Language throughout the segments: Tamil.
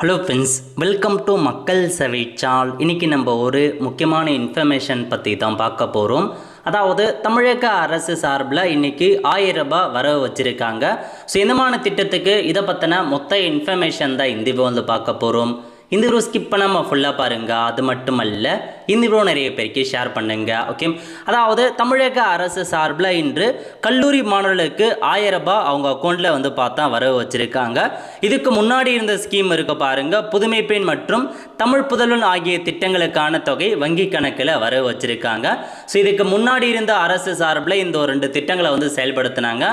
ஹலோ ஃப்ரெண்ட்ஸ், வெல்கம் டு மக்கள் சேவை சால். இன்றைக்கி நம்ம ஒரு முக்கியமான இன்ஃபர்மேஷன் பற்றி தான் பார்க்க போகிறோம். அதாவது தமிழக அரசு சார்பில் இன்றைக்கி 1000 ரூபாய் வரவு வச்சுருக்காங்க. ஸோ இந்தமான திட்டத்துக்கு இதை பற்றின மொத்த இன்ஃபர்மேஷன் தான் இந்த வந்து பார்க்க போகிறோம். இந்த வீடியோ ஸ்கிப் பண்ணாமல் ஃபுல்லாக பாருங்கள். அது மட்டுமல்ல, இந்த வீடியோ நிறைய பேருக்கு ஷேர் பண்ணுங்க. ஓகே, அதாவது தமிழக அரசு சார்பில் இன்று கல்லூரி மாணவர்களுக்கு 1000 ரூபாய் அவங்க அக்கௌண்ட்டில் வந்து பார்த்தா வரவு வச்சுருக்காங்க. இதுக்கு முன்னாடி இருந்த ஸ்கீம் இருக்க பாருங்கள், புதுமை பெண் மற்றும் தமிழ் புதல்வன் ஆகிய திட்டங்களுக்கான தொகை வங்கி கணக்கில் வரவு வச்சுருக்காங்க. ஸோ இதுக்கு முன்னாடி இருந்த அரசு சார்பில் இந்த ஒரு 2 திட்டங்களை வந்து செயல்படுத்தினாங்க.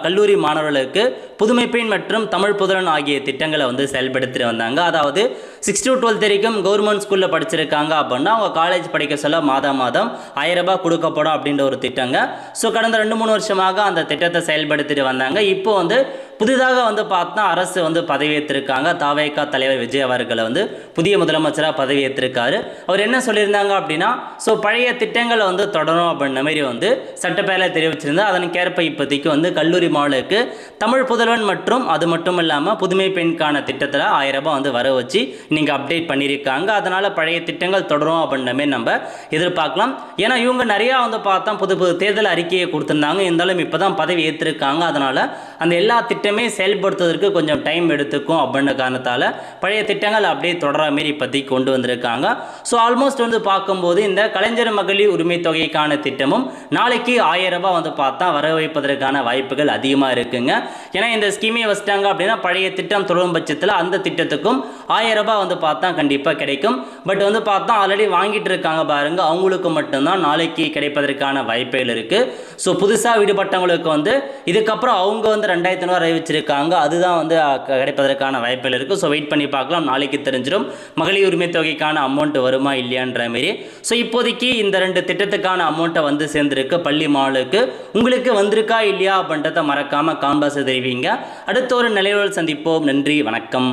கல்லூரி மாணவர்களுக்கு புதுமை பெண் மற்றும் தமிழ் புதல்வன் ஆகிய திட்டங்களை வந்து செயல்படுத்திட்டு வந்தாங்க. அதாவது 6 to 12 வரைக்கும் கவர்மெண்ட் ஸ்கூலில் படிச்சிருக்காங்க அப்படின்னா அவங்க காலேஜ் படிக்க சொல்ல மாதம் 1000 ரூபாய் கொடுக்கப்படும் அப்படின்ற ஒரு திட்டங்க. ஸோ கடந்த 2-3 வருஷமாக அந்த திட்டத்தை செயல்படுத்திட்டு வந்தாங்க. இப்போ வந்து புதிதாக வந்து பார்த்தா அரசு வந்து பதவியேற்றிருக்காங்க. தாவேகா தலைவர் விஜய் அவர்களை வந்து புதிய முதலமைச்சராக பதவியேற்றிருக்காரு. அவர் என்ன சொல்லியிருந்தாங்க அப்படின்னா, ஸோ பழைய திட்டங்களை வந்து தொடரும் அப்படின்ற மாதிரி வந்து சட்டப்பேரவையில் தெரிவிச்சிருந்தார். அதற்கேற்ப இப்போதைக்கு வந்து கல்லூரி மாணவர்களுக்கு தமிழ் புதல்வன் மற்றும் அது மட்டும் இல்லாமல் புதுமை பெண்கான திட்டத்தில் 1000 ரூபாய் வந்து வர வச்சு நீங்கள் அப்டேட் பண்ணியிருக்காங்க. அதனால் பழைய திட்டங்கள் தொடரும் அப்படின்ற மாதிரி நம்ம எதிர்பார்க்கலாம். ஏன்னா இவங்க நிறையா வந்து பார்த்தா புது தேர்தல் அறிக்கையை கொடுத்துருந்தாங்க. இருந்தாலும் இப்போ தான் பதவி ஏற்றிருக்காங்க. அதனால் அந்த எல்லா திட்டமே செயல்படுத்துவதற்கு கொஞ்சம் டைம் எடுத்துக்கும் அப்படின்ற காரணத்தால் பழைய திட்டங்கள் அப்படியே தொடர மாரி இப்போதைக்கு கொண்டு வந்திருக்காங்க. ஸோ ஆல்மோஸ்ட் வந்து பார்க்கும்போது இந்த கலைஞர் மகளிர் உரிமை தொகைக்கான திட்டமும் நாளைக்கு 1000 ரூபாய் வந்து பார்த்தா வர வைப்பதற்கான வாய்ப்புகள் அதிகமாக இருக்குங்க. ஏன்னா இந்த ஸ்கீமே வச்சிட்டாங்க அப்படின்னா பழைய திட்டம் தொடரும் பட்சத்தில் அந்த திட்டத்துக்கும் 1000 ரூபாய் வந்து பார்த்தா கண்டிப்பாக கிடைக்கும். பட் வந்து பார்த்தா ஆல்ரெடி வாங்கிட்டு இருக்காங்க பாருங்க, அவங்களுக்கு மட்டும்தான் நாளைக்கு கிடைப்பதற்கான வாய்ப்புகள் இருக்குது. ஸோ புதுசாக விடுபட்டவங்களுக்கு வந்து இதுக்கப்புறம் அவங்க வந்து 2000 ரூபாய் அறிவிச்சிருக்காங்க. அதுதான் வந்து கிடைப்பதற்கான வாய்ப்புகள் இருக்குது. ஸோ வெயிட் பண்ணி பார்க்கலாம், நாளைக்கு தெரிஞ்சிடும் மகளிர் உரிமை தொகைக்கான அமௌண்ட் வருமா இல்லையான்ற மாரி. ஸோ இப்போதைக்கு இந்த 2 திட்டத்துக்கான அமௌண்ட்டை வந்து சேர்ந்துருக்கு பள்ளி மாணவர்களுக்கு. உங்களுக்கு வந்திருக்கா இல்லையா அப்படின்றத மறக்காமல் காம்பாஸ் தெரிவிங்க. அடுத்த ஒரு நிலையோடு சந்திப்போம். நன்றி, வணக்கம்.